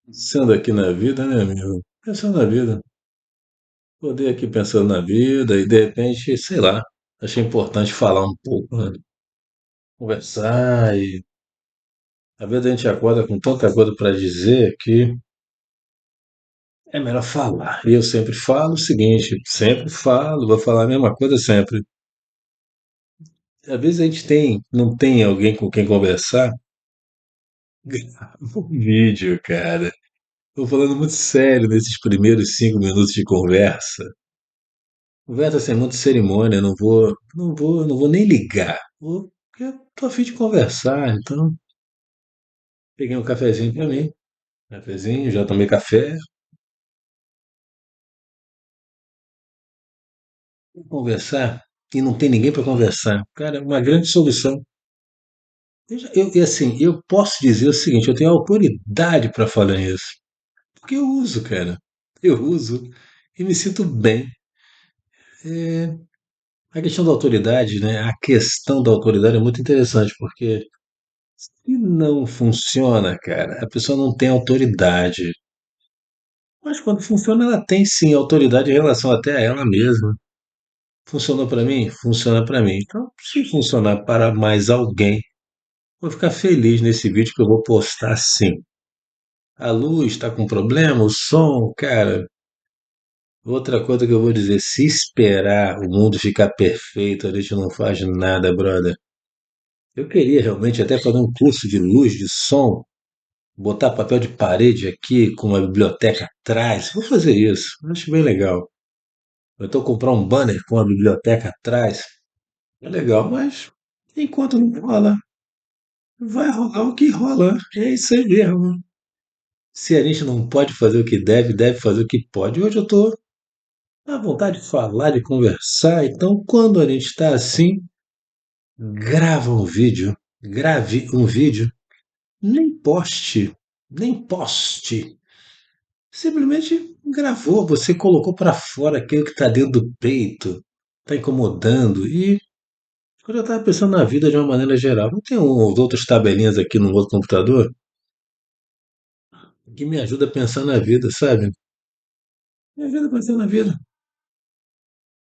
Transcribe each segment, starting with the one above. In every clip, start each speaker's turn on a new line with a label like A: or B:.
A: Pensando aqui na vida, né, amigo? Pensando na vida. Acordei aqui pensando na vida e de repente, sei lá, achei importante falar um pouco, né? Conversar e às vezes a gente acorda com tanta coisa para dizer que é melhor falar. E eu sempre falo o seguinte, sempre falo, vou falar a mesma coisa sempre. Às vezes a gente não tem alguém com quem conversar, grava um vídeo, cara. Tô falando muito sério nesses primeiros 5 minutos de conversa. Conversa sem muita cerimônia, não vou nem ligar. Porque eu tô a fim de conversar, então peguei um cafezinho pra mim. Cafezinho, já tomei café. Vou conversar e não tem ninguém para conversar. Cara, é uma grande solução. E assim, eu posso dizer o seguinte, eu tenho autoridade para falar isso. Porque eu uso, cara. Eu uso e me sinto bem. É, a questão da autoridade, né? A questão da autoridade é muito interessante, porque se não funciona, cara, a pessoa não tem autoridade. Mas quando funciona, ela tem sim autoridade em relação até a ela mesma. Funcionou para mim? Funciona para mim. Então, se funcionar para mais alguém, vou ficar feliz nesse vídeo que eu vou postar sim. A luz está com problema, o som, cara. Outra coisa que eu vou dizer, se esperar o mundo ficar perfeito, a gente não faz nada, brother. Eu queria realmente até fazer um curso de luz, de som, botar papel de parede aqui com uma biblioteca atrás. Vou fazer isso. Acho bem legal. Ou então comprar um banner com a biblioteca atrás. É legal, mas enquanto não rola, vai rolar o que rola. É isso aí mesmo. Se a gente não pode fazer o que deve, deve fazer o que pode. Hoje eu tô à vontade de falar, de conversar. Então, quando a gente está assim, grava um vídeo. Grave um vídeo. Nem poste. Nem poste. Simplesmente gravou, você colocou para fora aquilo que está dentro do peito, está incomodando. E quando eu estava pensando na vida de uma maneira geral, não tem uns outras tabelinhas aqui no outro computador que me ajuda a pensar na vida, sabe? Me ajuda a pensar na vida.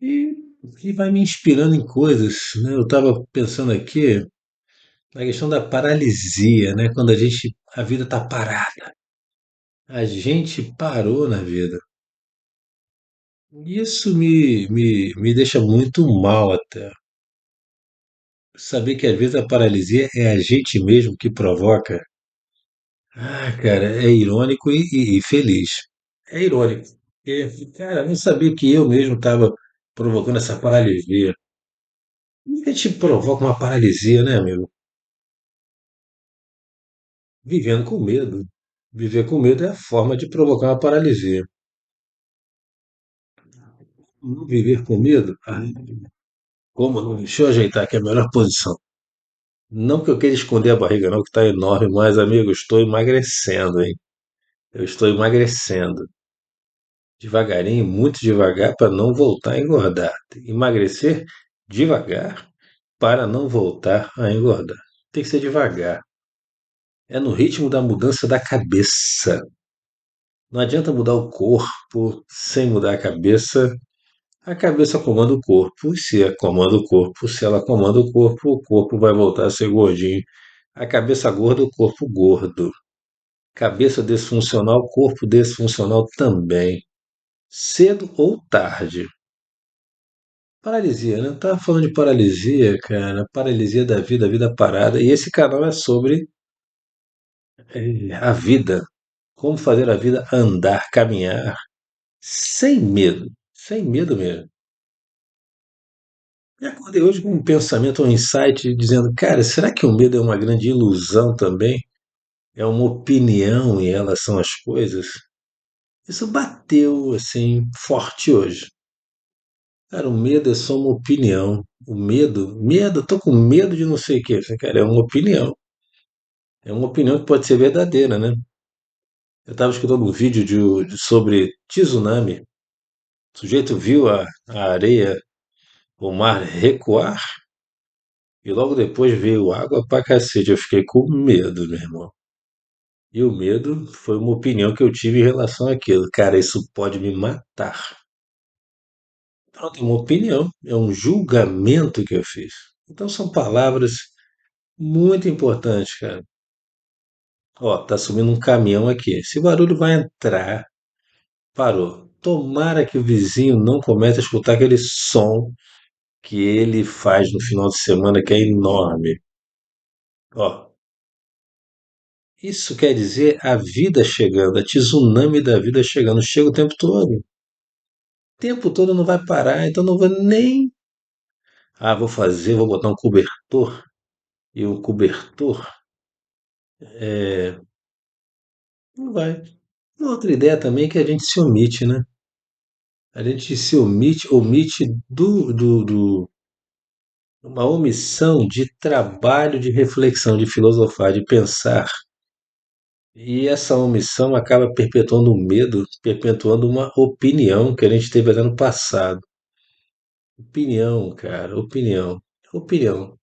A: E que vai me inspirando em coisas, né? Eu estava pensando aqui na questão da paralisia, né? Quando a vida está parada. A gente parou na vida. Isso me deixa muito mal até. Saber que às vezes a paralisia é a gente mesmo que provoca. Ah, cara, é irônico e feliz. É irônico. Porque, cara, eu não sabia que eu mesmo estava provocando essa paralisia. Por que a gente provoca uma paralisia, né, amigo? Vivendo com medo. Viver com medo é a forma de provocar uma paralisia. Não viver com medo? Ah, como não? Deixa eu ajeitar aqui a melhor posição. Não que eu queira esconder a barriga, não, que está enorme, mas, amigo, eu estou emagrecendo, hein? Eu estou emagrecendo. Devagarinho, muito devagar, para não voltar a engordar. Emagrecer devagar para não voltar a engordar. Tem que ser devagar. É no ritmo da mudança da cabeça. Não adianta mudar o corpo sem mudar a cabeça comanda o corpo. E se ela comanda o corpo, se ela comanda o corpo vai voltar a ser gordinho. A cabeça gorda, o corpo gordo. Cabeça desfuncional, corpo desfuncional também. Cedo ou tarde. Paralisia, né? Eu tava falando de paralisia, cara. Paralisia da vida, a vida parada. E esse canal é sobre a vida. Como fazer a vida andar, caminhar, sem medo. Sem medo mesmo. E acordei hoje com um pensamento, um insight, dizendo, cara, será que o medo é uma grande ilusão também? É uma opinião em relação às coisas? Isso bateu, assim, forte hoje. Cara, o medo é só uma opinião. O medo, tô com medo de não sei o quê. Cara, é uma opinião. É uma opinião que pode ser verdadeira, né? Eu estava escutando um vídeo sobre tsunami. O sujeito viu a areia, o mar recuar e logo depois veio água pra cacete. Eu fiquei com medo, meu irmão. E o medo foi uma opinião que eu tive em relação àquilo. Cara, isso pode me matar. Pronto, é uma opinião, é um julgamento que eu fiz. Então são palavras muito importantes, cara. Ó, tá subindo um caminhão aqui. Esse barulho vai entrar. Parou. Tomara que o vizinho não comece a escutar aquele som que ele faz no final de semana, que é enorme. Ó, isso quer dizer a vida chegando, a tsunami da vida chegando. Chega o tempo todo. O tempo todo não vai parar, então não vou nem. Ah, vou fazer, vou botar um cobertor. E o cobertor, não vai. Uma outra ideia também é que a gente se omite, né? A gente se omite uma omissão de trabalho, de reflexão, de filosofar, de pensar. E essa omissão acaba perpetuando o medo, perpetuando uma opinião que a gente teve até no passado. Opinião, cara, opinião. Opinião.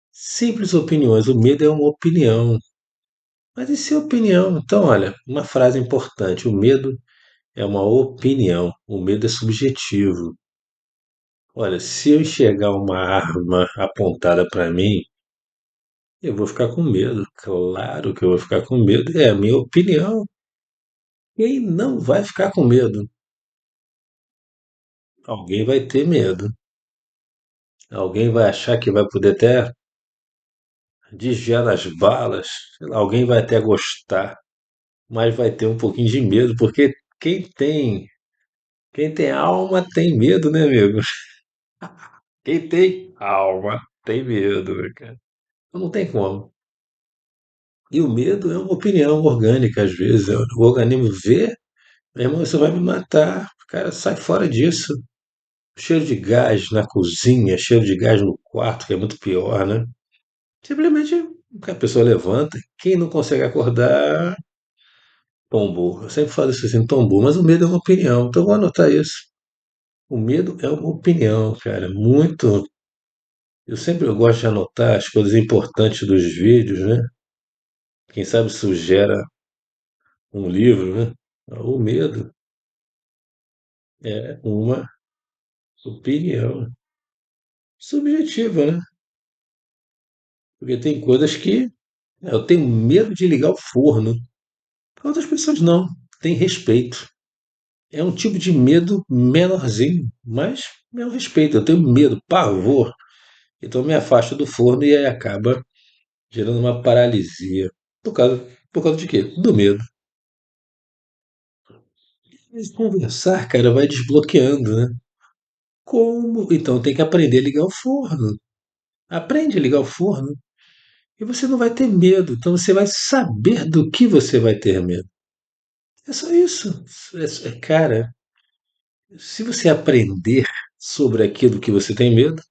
A: Simples opiniões. O medo é uma opinião. Mas e se é opinião? Então, olha, uma frase importante. O medo é uma opinião. O medo é subjetivo. Olha, se eu enxergar uma arma apontada para mim, eu vou ficar com medo. Claro que eu vou ficar com medo. É a minha opinião. Quem não vai ficar com medo? Alguém vai ter medo. Alguém vai achar que vai poder até desviar das balas. Sei lá, alguém vai até gostar, mas vai ter um pouquinho de medo, porque quem tem alma tem medo, né, amigo? Quem tem alma tem medo, né, cara. Então não tem como. E o medo é uma opinião orgânica, às vezes. O organismo vê, meu irmão, você vai me matar. Cara, sai fora disso. Cheiro de gás na cozinha, cheiro de gás no quarto, que é muito pior, né? Simplesmente a pessoa levanta. Quem não consegue acordar, tombou. Eu sempre falo isso assim, tombou. Mas o medo é uma opinião. Então eu vou anotar isso. O medo é uma opinião, cara. Muito. Eu gosto de anotar as coisas importantes dos vídeos, né? Quem sabe isso gera um livro, né? O medo é uma opinião subjetiva, né? Porque tem coisas que eu tenho medo de ligar o forno. Outras pessoas não. Tem respeito. É um tipo de medo menorzinho, mas é um respeito. Eu tenho medo, pavor. Então eu me afasto do forno e aí acaba gerando uma paralisia. Por causa de quê? Do medo. Mas conversar, cara, vai desbloqueando, né? Como? Então tem que aprender a ligar o forno. Aprende a ligar o forno e você não vai ter medo. Então você vai saber do que você vai ter medo. É só isso. Cara, se você aprender sobre aquilo que você tem medo,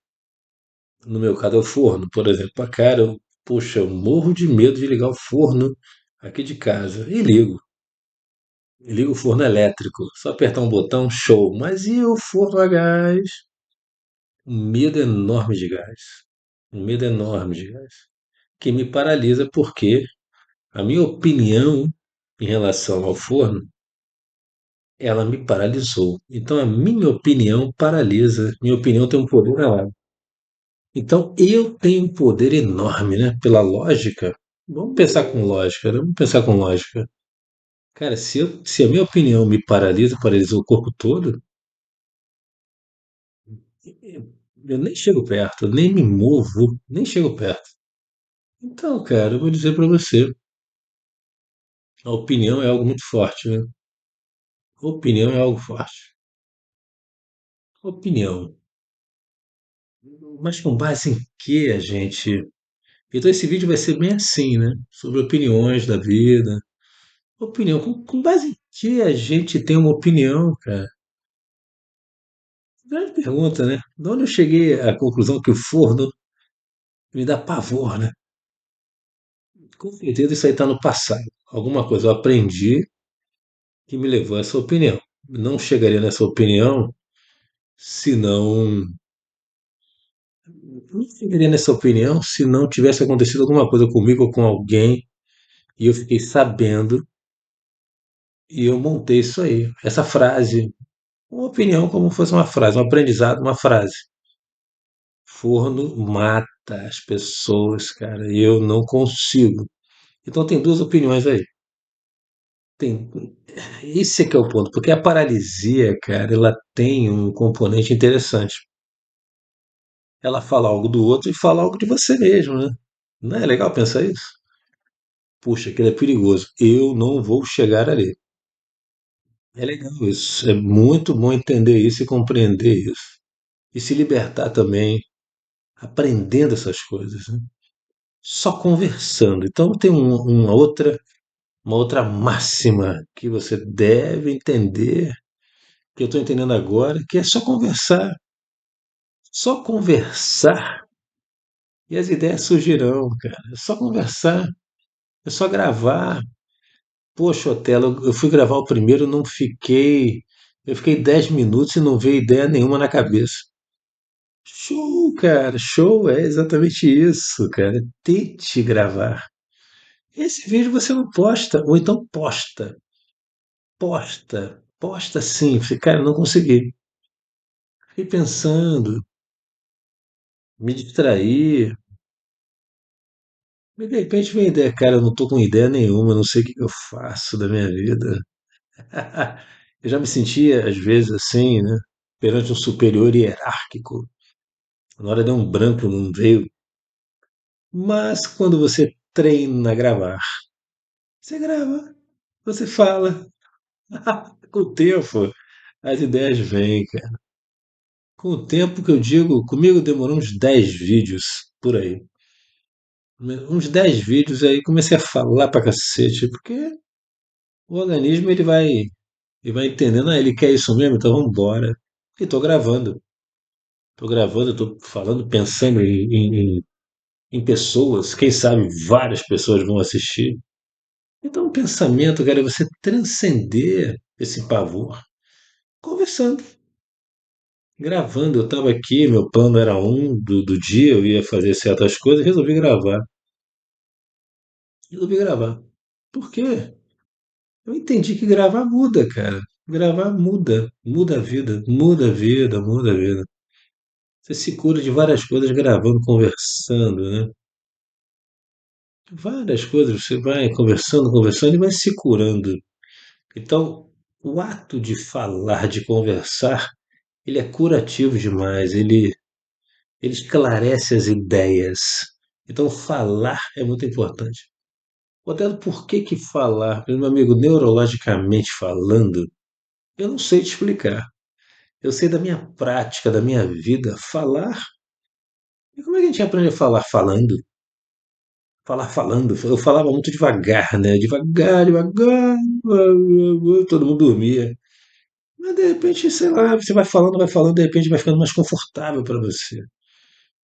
A: no meu caso é o forno, por exemplo, cara, poxa, eu morro de medo de ligar o forno aqui de casa. E ligo. Ligo o forno elétrico. Só apertar um botão, show. Mas e o forno a gás? Um medo enorme de gás. Um medo enorme de gás. Que me paralisa porque a minha opinião em relação ao forno, ela me paralisou. Então a minha opinião paralisa. Minha opinião tem um poder enorme. Então eu tenho um poder enorme, né? Pela lógica. Vamos pensar com lógica, né? Vamos pensar com lógica. Cara, se a minha opinião me paralisa, paralisou o corpo todo, eu nem chego perto, nem me movo, nem chego perto. Então, cara, eu vou dizer pra você, a opinião é algo muito forte, né? Opinião é algo forte. Opinião. Mas com base em que a gente. Então esse vídeo vai ser bem assim, né? Sobre opiniões da vida. Opinião. Com base em que a gente tem uma opinião, cara? Grande pergunta, né? De onde eu cheguei à conclusão que o forno me dá pavor, né? Com certeza isso aí está no passado. Alguma coisa eu aprendi que me levou a essa opinião. Não chegaria nessa opinião se não. Não chegaria nessa opinião se não tivesse acontecido alguma coisa comigo ou com alguém E eu fiquei sabendo e eu montei isso aí. Essa frase, uma opinião como fosse uma frase, um aprendizado, uma frase. Forno mata as pessoas, cara, e eu não consigo. Então tem duas opiniões aí. Tem, esse é que é o ponto, porque a paralisia, cara, ela tem um componente interessante. Ela fala algo do outro e fala algo de você mesmo, né? Não é legal pensar isso? Puxa, aquilo é perigoso. Eu não vou chegar ali. É legal isso. É muito bom entender isso e compreender isso. E se libertar também, aprendendo essas coisas, né? Só conversando. Então tem uma outra máxima que você deve entender, que eu estou entendendo agora, que é só conversar. Só conversar e as ideias surgirão, cara. É só conversar, é só gravar. Poxa, Otelo, eu fui gravar o primeiro, não fiquei. Eu fiquei 10 minutos e não veio ideia nenhuma na cabeça. Show, cara, show, é exatamente isso, cara. Tente gravar. Esse vídeo você não posta, ou então posta, posta sim. Falei, cara, não consegui. Fiquei pensando, me distrair. Mas de repente vem ideia, cara, eu não tô com ideia nenhuma, eu não sei o que que eu faço da minha vida. Eu já me sentia, às vezes, assim, né? Perante um superior hierárquico. Na hora deu um branco, não veio. Mas quando você treina a gravar, você grava, você fala. Com o tempo, as ideias vêm, cara. Com o tempo que eu digo, comigo demorou uns 10 vídeos por aí. Uns 10 vídeos aí comecei a falar pra cacete, porque o organismo ele vai entendendo, ah, ele quer isso mesmo, então vamos embora. E tô gravando. Tô gravando, tô falando, pensando em pessoas, quem sabe várias pessoas vão assistir. Então o pensamento, cara, é você transcender esse pavor conversando. Gravando, eu estava aqui, meu plano era um do dia, eu ia fazer certas coisas, resolvi gravar. Resolvi gravar. Por quê? Eu entendi que gravar muda, cara. Gravar muda, muda a vida, muda a vida, muda a vida. Você se cura de várias coisas gravando, conversando, né? Várias coisas, você vai conversando, conversando e vai se curando. Então, o ato de falar, de conversar, ele é curativo demais, ele esclarece as ideias. Então, falar é muito importante. Otelo, por que que falar? Meu amigo, neurologicamente falando, eu não sei te explicar. Eu sei da minha prática, da minha vida, falar. E como é que a gente aprende a falar falando? Falar falando. Eu falava muito devagar, né? Devagar, devagar. Todo mundo dormia. Mas de repente, sei lá, você vai falando, de repente vai ficando mais confortável para você.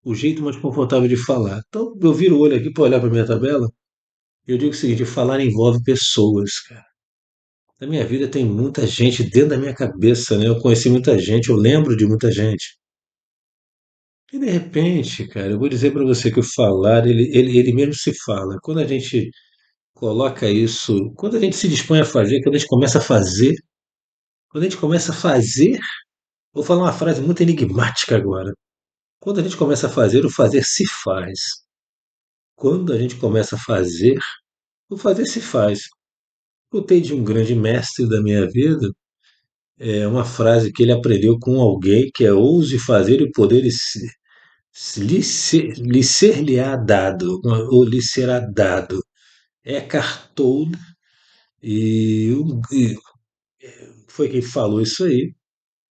A: O jeito mais confortável de falar. Então, eu viro o olho aqui para olhar para minha tabela e eu digo o seguinte: falar envolve pessoas, cara. Na minha vida tem muita gente dentro da minha cabeça, né? Eu conheci muita gente, eu lembro de muita gente. E de repente, cara, eu vou dizer para você que o falar, ele mesmo se fala. Quando a gente coloca isso, quando a gente se dispõe a fazer, quando a gente começa a fazer, quando a gente começa a fazer, vou falar uma frase muito enigmática agora. Quando a gente começa a fazer, o fazer se faz. Quando a gente começa a fazer, o fazer se faz. Eu tenho de um grande mestre da minha vida, é uma frase que ele aprendeu com alguém que é ouse fazer e o poder lhe ser-lhe-á dado, ou lhe será dado. Eckhart Tolle, e foi quem falou isso aí.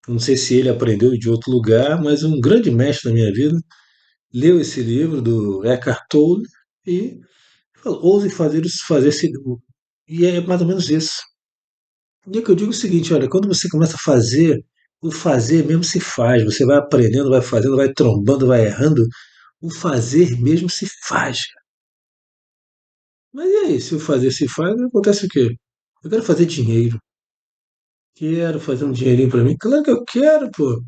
A: Não sei se ele aprendeu de outro lugar, mas um grande mestre da minha vida leu esse livro do Eckhart Tolle e falou, ouse fazer isso, fazer esse. E é mais ou menos isso. E é que eu digo o seguinte, olha, quando você começa a fazer, o fazer mesmo se faz. Você vai aprendendo, vai fazendo, vai trombando, vai errando. O fazer mesmo se faz. Mas e aí, se o fazer se faz, acontece o quê? Eu quero fazer dinheiro. Quero fazer um dinheirinho pra mim. Claro que eu quero, pô.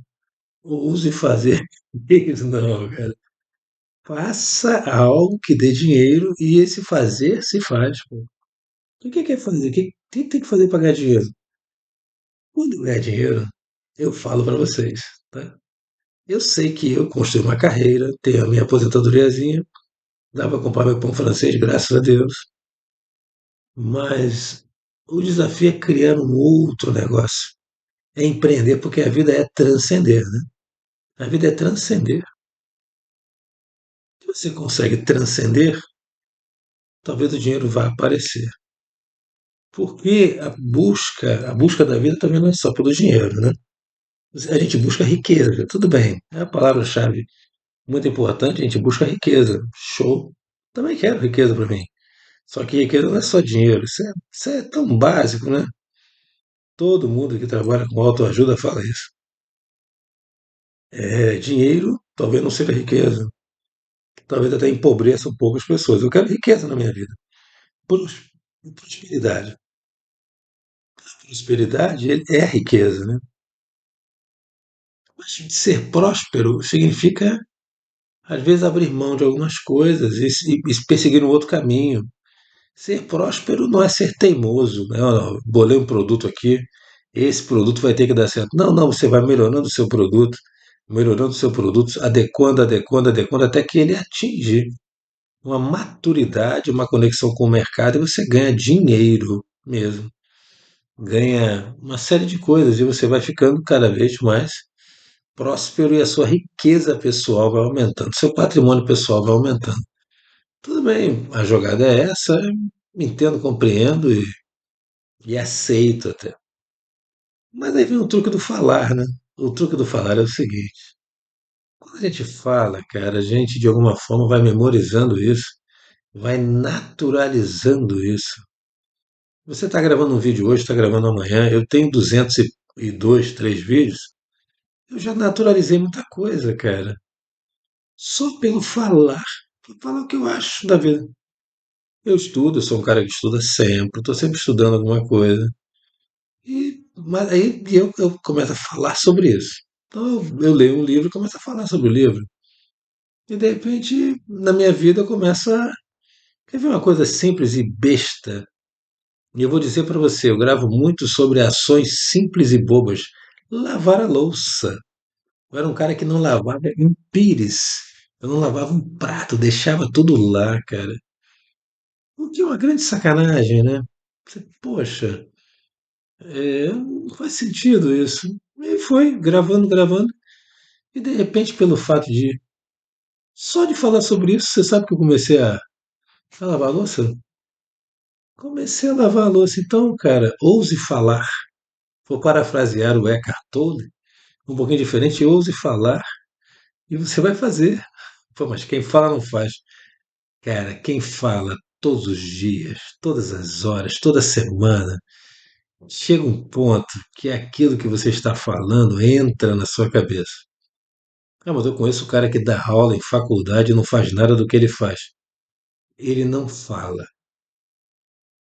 A: Use fazer. Isso não, cara. Faça algo que dê dinheiro e esse fazer se faz, pô. O que quer fazer? O que tem que fazer para ganhar dinheiro? Quando eu ganhar dinheiro, eu falo para vocês, tá? Eu sei que eu construí uma carreira, tenho a minha aposentadoriazinha, dá para comprar meu pão francês, graças a Deus. Mas o desafio é criar um outro negócio. É empreender, porque a vida é transcender, né? A vida é transcender. Se você consegue transcender, talvez o dinheiro vá aparecer. Porque a busca da vida também não é só pelo dinheiro, né? A gente busca riqueza, tudo bem, é a palavra-chave muito importante, a gente busca riqueza, show. Também quero riqueza para mim. Só que riqueza não é só dinheiro, isso é tão básico, né? Todo mundo que trabalha com autoajuda fala isso. Dinheiro talvez não seja riqueza, talvez até empobreça um pouco as pessoas. Eu quero riqueza na minha vida. Pros- Prosperidade. Prosperidade é riqueza, né? Mas ser próspero significa, às vezes, abrir mão de algumas coisas e perseguir um outro caminho. Ser próspero não é ser teimoso, né? Ó, bolei um produto aqui, esse produto vai ter que dar certo. Não, não, você vai melhorando o seu produto, adequando, adequando, adequando, até que ele atinge uma maturidade, uma conexão com o mercado e você ganha dinheiro mesmo. Ganha uma série de coisas e você vai ficando cada vez mais próspero e a sua riqueza pessoal vai aumentando, seu patrimônio pessoal vai aumentando. Tudo bem, a jogada é essa, entendo, compreendo e aceito até. Mas aí vem o truque do falar, né? O truque do falar é o seguinte: quando a gente fala, cara, a gente de alguma forma vai memorizando isso, vai naturalizando isso. Você está gravando um vídeo hoje, está gravando amanhã, eu tenho 202, 3 vídeos, eu já naturalizei muita coisa, cara. Só pelo falar, falar o que eu acho da vida. Eu estudo, eu sou um cara que estuda sempre, estou sempre estudando alguma coisa. Mas aí eu começo a falar sobre isso. Então eu leio um livro e começo a falar sobre o livro. E de repente, na minha vida, eu começo a. Quer ver uma coisa simples e besta? E eu vou dizer para você, eu gravo muito sobre ações simples e bobas. Lavar a louça. Eu era um cara que não lavava um pires. Eu não lavava um prato, deixava tudo lá, cara. O que é uma grande sacanagem, né? Poxa, não faz sentido isso. E foi, gravando, gravando. E de repente, pelo fato de só de falar sobre isso, você sabe que eu comecei a lavar a louça? Comecei a lavar a louça. Então, cara, ouse falar. Vou parafrasear o Eckhart Tolle, um pouquinho diferente, ouse falar e você vai fazer. Pô, mas quem fala não faz. Cara, quem fala todos os dias, todas as horas, toda semana, chega um ponto que aquilo que você está falando entra na sua cabeça. Ah, mas eu conheço o cara que dá aula em faculdade e não faz nada do que ele faz. Ele não fala.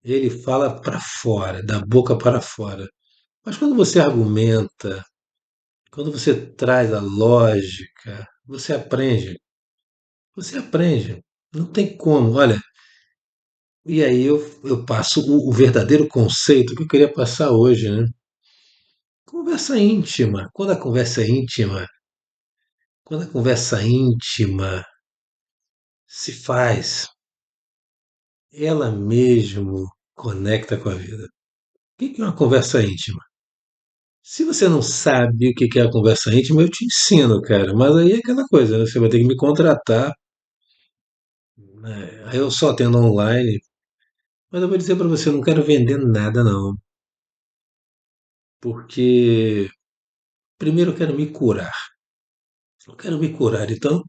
A: Ele fala para fora, da boca para fora. Mas quando você argumenta, quando você traz a lógica, você aprende. Você aprende. Não tem como. Olha, e aí eu passo o verdadeiro conceito que eu queria passar hoje, né? Conversa íntima. Quando a conversa íntima se faz, ela mesmo conecta com a vida. O que é uma conversa íntima? Se você não sabe o que é a conversa íntima, eu te ensino, cara. Mas aí é aquela coisa, né? Você vai ter que me contratar, né? Aí eu só atendo online. Mas eu vou dizer para você, eu não quero vender nada, não. Porque, primeiro, eu quero me curar. Eu quero me curar. Então,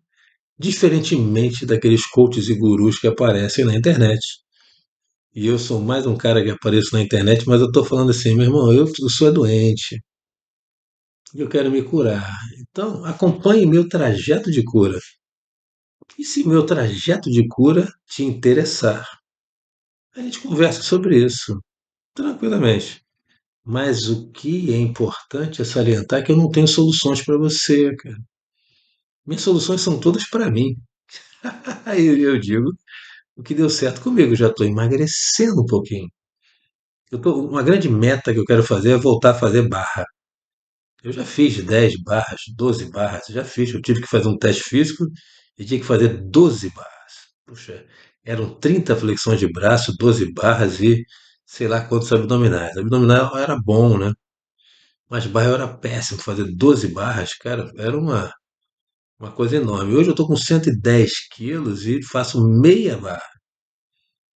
A: diferentemente daqueles coaches e gurus que aparecem na internet. E eu sou mais um cara que apareço na internet, mas eu tô falando assim, meu irmão, eu sou doente. Eu quero me curar. Então, acompanhe meu trajeto de cura. E se meu trajeto de cura te interessar, a gente conversa sobre isso, tranquilamente. Mas o que é importante é salientar que eu não tenho soluções para você, cara. Minhas soluções são todas para mim. Aí eu digo o que deu certo comigo. Já estou emagrecendo um pouquinho. Uma grande meta que eu quero fazer é voltar a fazer barra. Eu já fiz 10 barras, 12 barras, já fiz. Eu tive que fazer um teste físico e tinha que fazer 12 barras. Puxa, eram 30 flexões de braço, 12 barras e sei lá quantos abdominais. Abdominal era bom, né? Mas barra eu era péssimo. Fazer 12 barras, cara, era uma coisa enorme. Hoje eu tô com 110 quilos e faço meia barra.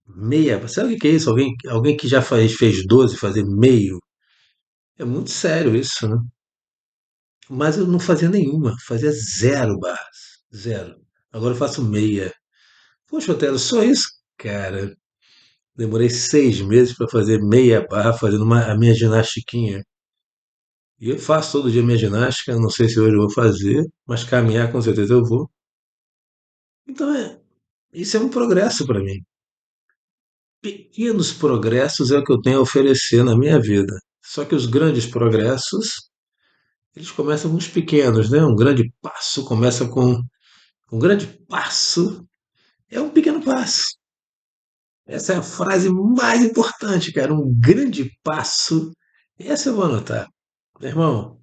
A: Meia. Sabe o que é isso? Alguém que já fez 12 fazer meio. É muito sério isso, né? Mas eu não fazia nenhuma, fazia zero barras. Zero. Agora eu faço meia. Poxa, Otelo, só isso? Cara, demorei 6 meses para fazer meia barra fazendo a minha ginastiquinha. E eu faço todo dia minha ginástica, não sei se hoje eu vou fazer, mas caminhar com certeza eu vou. Então isso é um progresso para mim. Pequenos progressos é o que eu tenho a oferecer na minha vida. Só que os grandes progressos, eles começam com os pequenos, né? Um grande passo começa com um grande passo é um pequeno passo. Essa é a frase mais importante, cara. Um grande passo. Essa eu vou anotar. Meu irmão,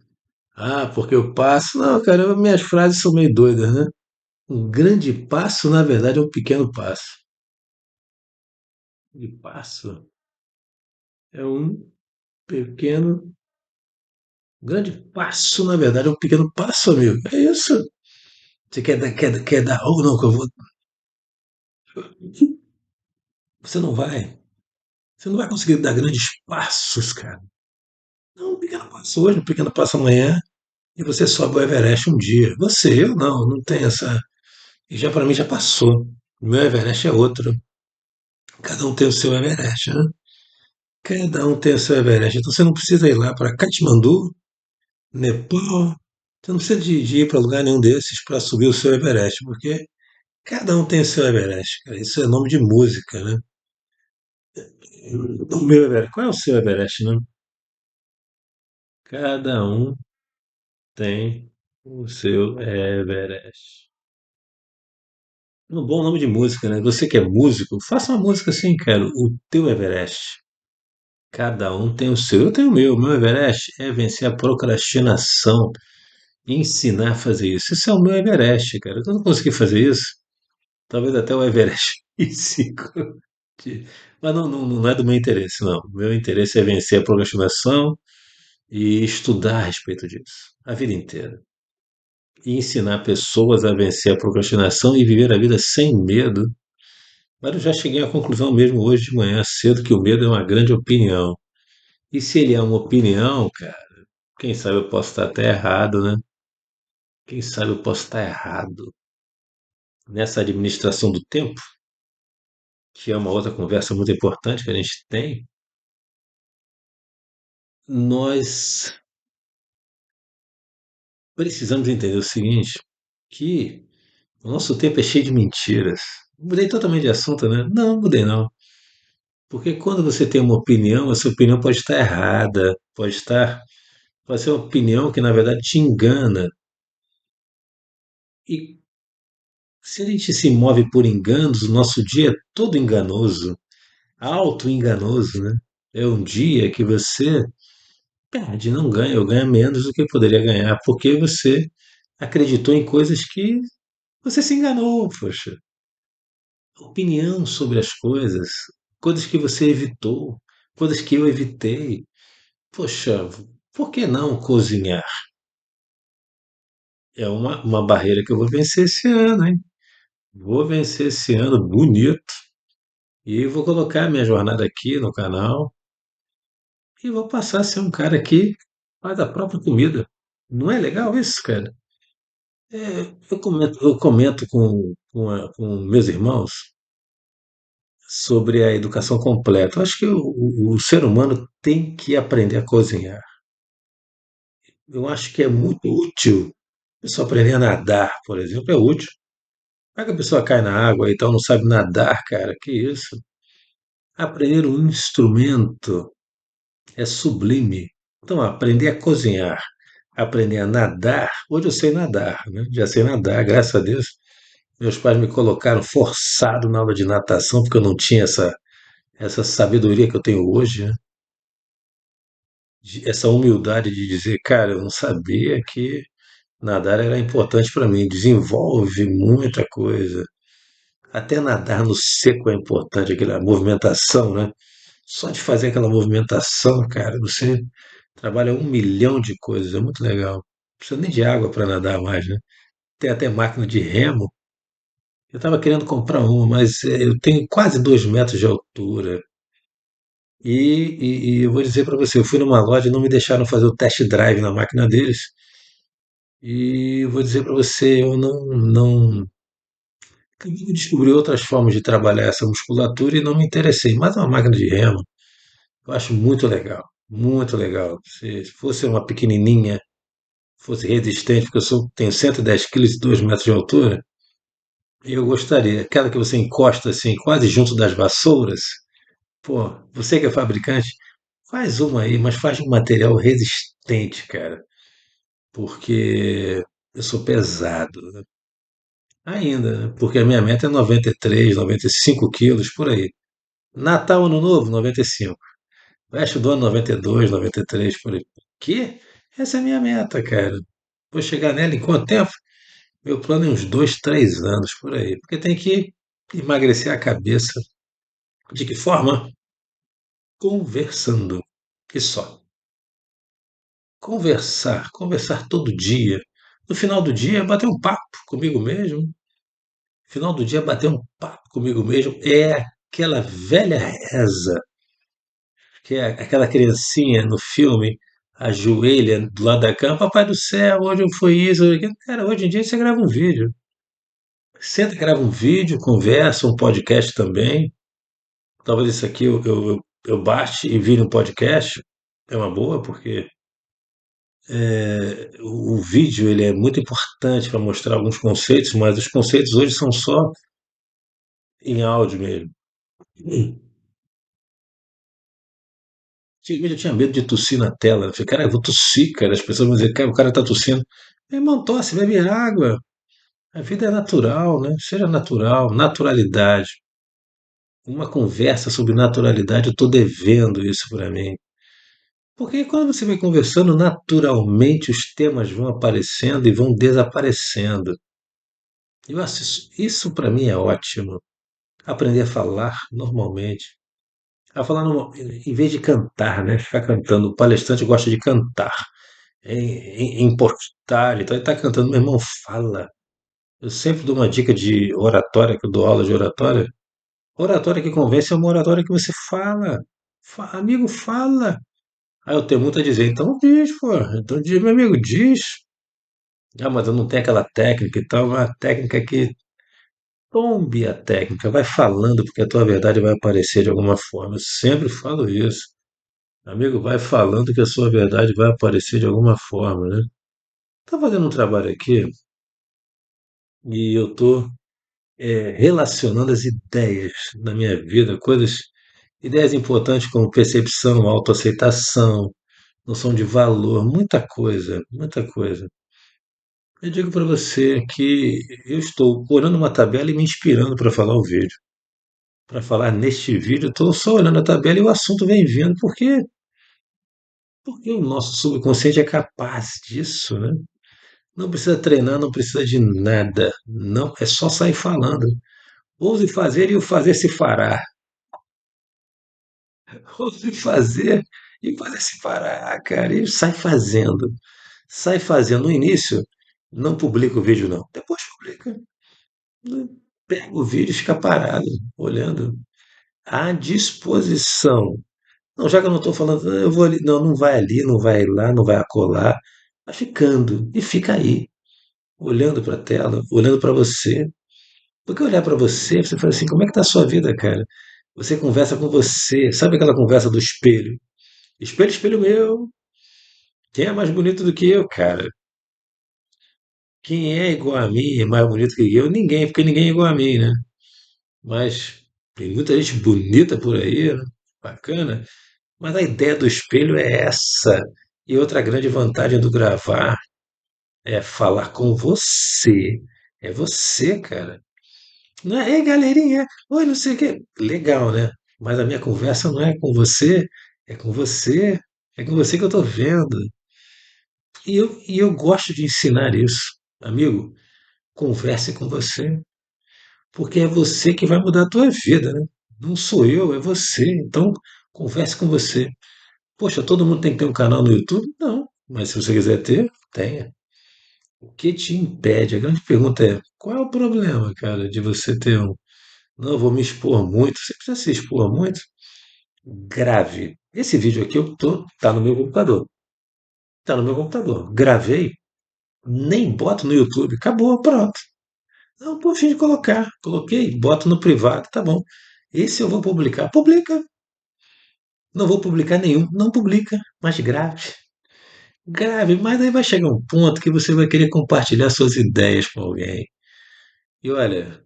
A: porque eu passo. Não, cara, minhas frases são meio doidas, né? Um grande passo, na verdade, é um pequeno passo. De passo é um pequeno. Um grande passo, na verdade, é um pequeno passo, amigo. É isso. Você quer dar. Ou não, que eu vou. Você não vai. Você não vai conseguir dar grandes passos, cara. Não, um pequeno passo hoje, um pequeno passo amanhã. E você sobe o Everest um dia. Você, eu não tenho essa. E já para mim já passou. O meu Everest é outro. Cada um tem o seu Everest, né? Cada um tem o seu Everest. Então você não precisa ir lá para Katmandu, Nepal. Você não precisa de ir para lugar nenhum desses para subir o seu Everest, porque cada um tem o seu Everest, cara. Isso é nome de música, né? O meu Everest. Qual é o seu Everest, né? Cada um tem o seu Everest. Um bom nome de música, né? Você que é músico, faça uma música assim, cara. O teu Everest. Cada um tem o seu. Eu tenho o meu. O meu Everest é vencer a procrastinação e ensinar a fazer isso. Isso é o meu Everest, cara. Eu não consegui fazer isso. Talvez até o Everest físico. Mas não é do meu interesse, não. O meu interesse é vencer a procrastinação e estudar a respeito disso. A vida inteira. E ensinar pessoas a vencer a procrastinação e viver a vida sem medo. Mas eu já cheguei à conclusão mesmo hoje de manhã cedo que o medo é uma grande opinião. E se ele é uma opinião, cara, quem sabe eu posso estar até errado, né? Quem sabe eu posso estar errado. Nessa administração do tempo, que é uma outra conversa muito importante que a gente tem, nós precisamos entender o seguinte, que o nosso tempo é cheio de mentiras. Mudei totalmente de assunto, né? Não, mudei não. Porque quando você tem uma opinião, essa opinião pode estar errada, pode ser uma opinião que na verdade te engana. E se a gente se move por enganos, o nosso dia é todo enganoso, auto-enganoso, né? É um dia que você perde, não ganha, ou ganha menos do que poderia ganhar, porque você acreditou em coisas que você se enganou, poxa. Opinião sobre as coisas que você evitou, coisas que eu evitei. Poxa, por que não cozinhar? É uma barreira que eu vou vencer esse ano, hein? Vou vencer esse ano bonito. E vou colocar minha jornada aqui no canal e vou passar a ser um cara que faz a própria comida. Não é legal isso, cara? Eu comento com meus irmãos sobre a educação completa. Eu acho que o ser humano tem que aprender a cozinhar. Eu acho que é muito útil. A pessoa aprender a nadar, por exemplo, é útil. Vai que a pessoa cai na água e tal, não sabe nadar, cara, que isso? Aprender um instrumento é sublime. Então, aprender a cozinhar, aprender a nadar. Hoje eu sei nadar, né? Já sei nadar, graças a Deus. Meus pais me colocaram forçado na aula de natação, porque eu não tinha essa sabedoria que eu tenho hoje, né? essa humildade de dizer, cara, eu não sabia que nadar era importante para mim. Desenvolve muita coisa. Até nadar no seco é importante, aquela movimentação, né? Só de fazer aquela movimentação, cara, você trabalha um milhão de coisas, é muito legal. Não precisa nem de água para nadar mais, né? Tem até máquina de remo. Eu estava querendo comprar uma, mas eu tenho quase 2 metros de altura. E eu vou dizer para você, eu fui numa loja e não me deixaram fazer o test drive na máquina deles. E eu vou dizer para você, eu não eu descobri outras formas de trabalhar essa musculatura e não me interessei. Mas uma máquina de remo, eu acho muito legal, muito legal. Se fosse uma pequenininha, fosse resistente, porque tenho 110 quilos e 2 metros de altura, eu gostaria. Aquela que você encosta assim, quase junto das vassouras. Pô, você que é fabricante, faz uma aí, mas faz um material resistente, cara, porque eu sou pesado, né? Ainda, né? Porque a minha meta é 93, 95 quilos, por aí. Natal, Ano Novo, 95. Resto do ano, 92, 93, por aí. Que? Essa é a minha meta, cara. Vou chegar nela em quanto tempo? Meu plano é uns 2, 3 anos, por aí. Porque tem que emagrecer a cabeça. De que forma? Conversando. Que só. Conversar, conversar todo dia. No final do dia, bater um papo comigo mesmo. No final do dia, bater um papo comigo mesmo é aquela velha reza, que é aquela criancinha no filme, ajoelha do lado da cama, papai do céu, hoje foi isso, hoje aquilo. Cara, hoje em dia você grava um vídeo. Senta, grava um vídeo, conversa, um podcast também. Talvez isso aqui eu baixe e vire um podcast. É uma boa, porque o vídeo ele é muito importante para mostrar alguns conceitos, mas os conceitos hoje são só em áudio mesmo. Antigamente eu tinha medo de tossir na tela. Eu falei, cara, eu vou tossir, cara. As pessoas vão dizer, cara, o cara tá tossindo. Meu irmão, tosse, bebe água. A vida é natural, né? Seja natural, naturalidade. Uma conversa sobre naturalidade, eu estou devendo isso para mim. Porque quando você vai conversando, naturalmente os temas vão aparecendo e vão desaparecendo. Eu acho isso para mim é ótimo. Aprender a falar normalmente. A falar em vez de cantar, né? Ficar cantando. O palestrante gosta de cantar. Em postar, então ele está cantando, meu irmão, fala. Eu sempre dou uma dica de oratória, que eu dou aula de oratória. Oratória que convence é uma oratória que você fala. Amigo, fala. Aí eu tenho muito a dizer, então diz, pô. Então diz, meu amigo, diz. Ah, mas eu não tenho aquela técnica e tal. Uma técnica que tombe a técnica, vai falando, porque a tua verdade vai aparecer de alguma forma. Eu sempre falo isso. Amigo, vai falando que a sua verdade vai aparecer de alguma forma, né? Tá fazendo um trabalho aqui e eu tô relacionando as ideias na minha vida, coisas, ideias importantes como percepção, autoaceitação, noção de valor, muita coisa, muita coisa. Eu digo para você que eu estou olhando uma tabela e me inspirando para falar o vídeo. Para falar neste vídeo, estou só olhando a tabela e o assunto vem vindo, porque o nosso subconsciente é capaz disso, né? Não precisa treinar, não precisa de nada. Não, é só sair falando. Ouse fazer e o fazer se fará. Ouse fazer e o fazer se fará, cara. E sai fazendo. Sai fazendo. No início, não publica o vídeo, não. Depois publica. Pega o vídeo e fica parado, olhando. À disposição. Não, já que eu não estou falando, "Ah, eu vou ali. Não, não vai ali, não vai lá, não vai acolá. Vai ficando. E fica aí, olhando para a tela, olhando para você. Porque olhar para você, você fala assim, como é que tá a sua vida, cara? Você conversa com você. Sabe aquela conversa do espelho? Espelho, espelho meu. Quem é mais bonito do que eu, cara? Quem é igual a mim é mais bonito que eu? Ninguém, porque ninguém é igual a mim, né? Mas tem muita gente bonita por aí, né? Bacana. Mas a ideia do espelho é essa. E outra grande vantagem do gravar é falar com você. É você, cara. Não é, ei, galerinha, oi, não sei o quê. Legal, né? Mas a minha conversa não é com você, é com você. É com você que eu tô vendo. E eu gosto de ensinar isso. Amigo, converse com você, porque é você que vai mudar a tua vida, né? Não sou eu, é você. Então, converse com você. Poxa, todo mundo tem que ter um canal no YouTube? Não. Mas se você quiser ter, tenha. O que te impede? A grande pergunta é: qual é o problema, cara, de você ter um? Não, eu vou me expor muito. Você precisa se expor muito? Grave. Esse vídeo aqui tá no meu computador. Tá no meu computador. Gravei, nem boto no YouTube. Acabou, pronto. Não, por fim de colocar. Coloquei, boto no privado, tá bom. Esse eu vou publicar. Publica. Não vou publicar nenhum. Não publica, mas grave. Grave, mas aí vai chegar um ponto que você vai querer compartilhar suas ideias com alguém. E olha,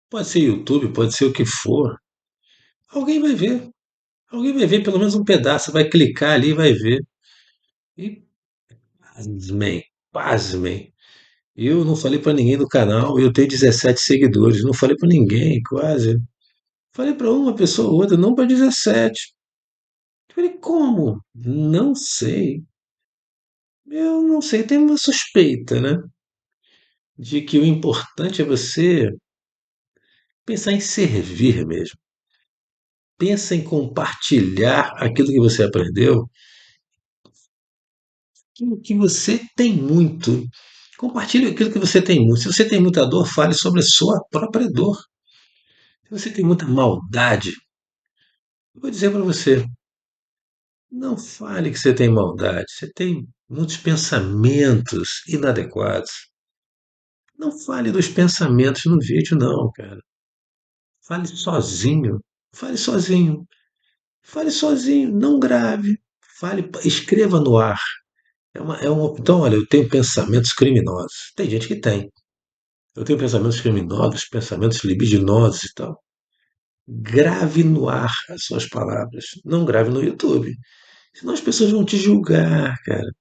A: pode ser YouTube, pode ser o que for. Alguém vai ver. Alguém vai ver pelo menos um pedaço, vai clicar ali e vai ver. E pasmem, pasmem. Eu não falei pra ninguém do canal, eu tenho 17 seguidores, não falei pra ninguém, quase. Falei pra uma pessoa ou outra, não pra 17. Falei, como? Não sei. Eu não sei, tenho uma suspeita, né? De que o importante é você pensar em servir mesmo. Pensa em compartilhar aquilo que você aprendeu, aquilo que você tem muito. Compartilhe aquilo que você tem muito. Se você tem muita dor, fale sobre a sua própria dor. Se você tem muita maldade, eu vou dizer para você, não fale que você tem maldade. Você tem muitos pensamentos inadequados. Não fale dos pensamentos no vídeo, não, cara. Fale sozinho. Fale sozinho. Fale sozinho. Não grave. Fale, escreva no ar. Então, olha, eu tenho pensamentos criminosos. Tem gente que tem. Eu tenho pensamentos criminosos, pensamentos libidinosos e tal. Grave no ar as suas palavras. Não grave no YouTube. Senão as pessoas vão te julgar, cara.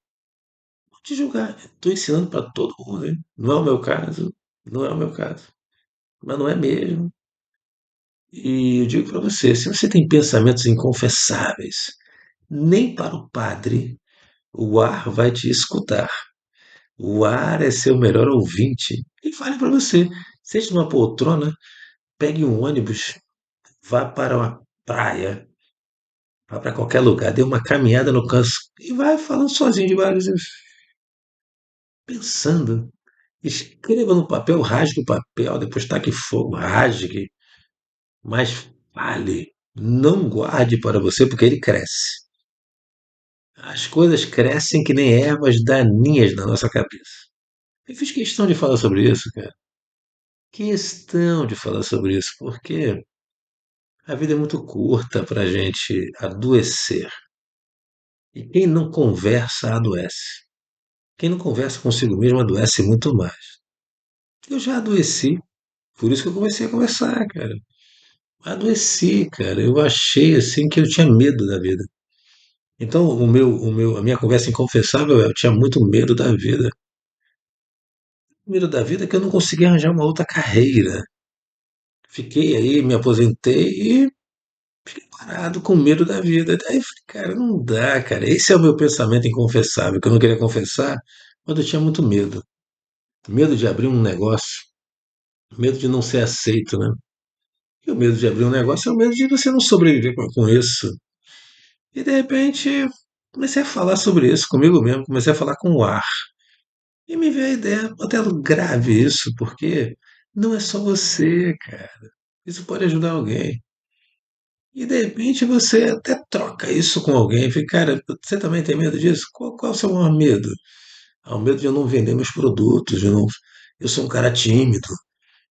A: Vão te julgar. Estou ensinando para todo mundo, hein? Não é o meu caso. Não é o meu caso. Mas não é mesmo. E eu digo para você: se você tem pensamentos inconfessáveis, nem para o padre o ar vai te escutar. O ar é seu melhor ouvinte. E fale para você: seja numa poltrona, pegue um ônibus, vá para uma praia, vá para qualquer lugar, dê uma caminhada no canto e vai falando sozinho devagar, pensando. Escreva no papel, rasgue o papel, depois taque fogo, rasgue, mas fale. Não guarde para você porque ele cresce. As coisas crescem que nem ervas daninhas na nossa cabeça. Eu fiz questão de falar sobre isso, cara. Questão de falar sobre isso, porque a vida é muito curta para a gente adoecer. E quem não conversa, adoece. Quem não conversa consigo mesmo adoece muito mais. Eu já adoeci, por isso que eu comecei a conversar, cara. Adoeci, cara. Eu achei assim que eu tinha medo da vida. Então, a minha conversa inconfessável é: eu tinha muito medo da vida. Medo da vida é que eu não conseguia arranjar uma outra carreira. Fiquei aí, me aposentei e parado com medo da vida. Daí eu falei, cara, não dá, cara. Esse é o meu pensamento inconfessável, que eu não queria confessar, mas eu tinha muito medo. Medo de abrir um negócio, medo de não ser aceito, né? E o medo de abrir um negócio é o medo de você não sobreviver com isso. E de repente comecei a falar sobre isso comigo mesmo, comecei a falar com o ar. E me veio a ideia, até grave isso, porque não é só você, cara. Isso pode ajudar alguém. E de repente você até troca isso com alguém. Fica, cara, você também tem medo disso? Qual é o seu maior medo? Ah, o medo de eu não vender meus produtos. Eu sou um cara tímido.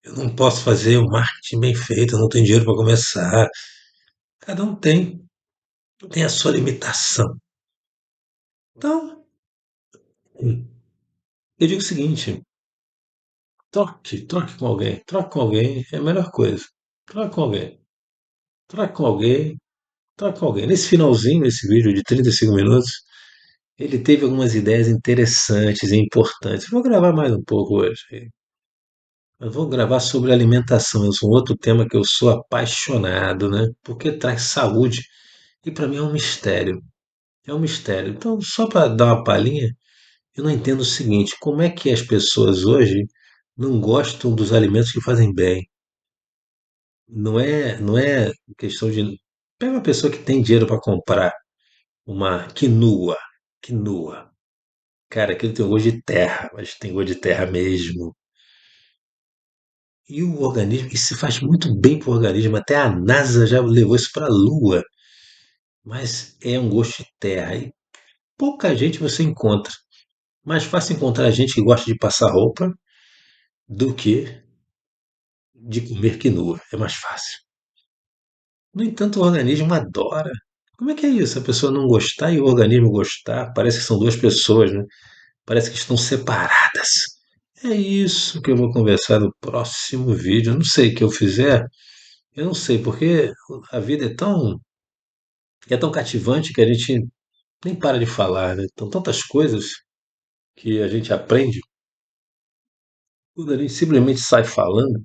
A: Eu não posso fazer um marketing bem feito. Eu não tenho dinheiro para começar. Cada um tem a sua limitação. Então, eu digo o seguinte: troque com alguém é a melhor coisa. Troque com alguém, troque com alguém, troque com alguém. Nesse finalzinho, esse vídeo de 35 minutos, ele teve algumas ideias interessantes e importantes. Vou gravar mais um pouco hoje. Eu vou gravar sobre alimentação. Esse é um outro tema que eu sou apaixonado, né? Porque traz saúde e para mim é um mistério. É um mistério. Então, só para dar uma palhinha, eu não entendo o seguinte: como é que as pessoas hoje não gostam dos alimentos que fazem bem? Não é questão de. Pega uma pessoa que tem dinheiro para comprar uma quinoa. Quinoa. Cara, aquilo tem gosto de terra, mas tem gosto de terra mesmo. E o organismo, isso faz muito bem para o organismo. Até a NASA já levou isso para a Lua. Mas é um gosto de terra. E pouca gente você encontra. Mais fácil encontrar gente que gosta de passar roupa do que de comer quinoa. É mais fácil. No entanto, o organismo adora. Como é que é isso? A pessoa não gostar e o organismo gostar? Parece que são duas pessoas, né? Parece que estão separadas. É isso que eu vou conversar no próximo vídeo. Eu não sei o que eu fizer, eu não sei, porque a vida é tão cativante que a gente nem para de falar, né? Então, tantas coisas que a gente aprende, quando a gente simplesmente sai falando,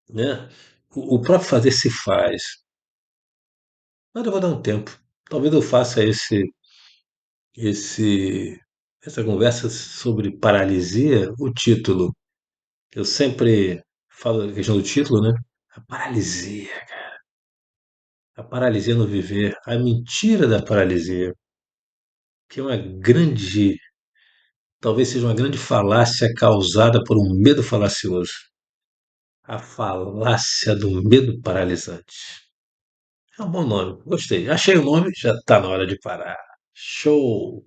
A: né? O próprio fazer se faz. Mas eu vou dar um tempo. Talvez eu faça esse, essa conversa sobre paralisia, o título. Eu sempre falo da questão do título, né? A paralisia, a paralisia no viver, a mentira da paralisia, que é uma grande, talvez seja uma grande falácia causada por um medo falacioso. A falácia do medo paralisante. É um bom nome, gostei. Achei o nome, já está na hora de parar. Show!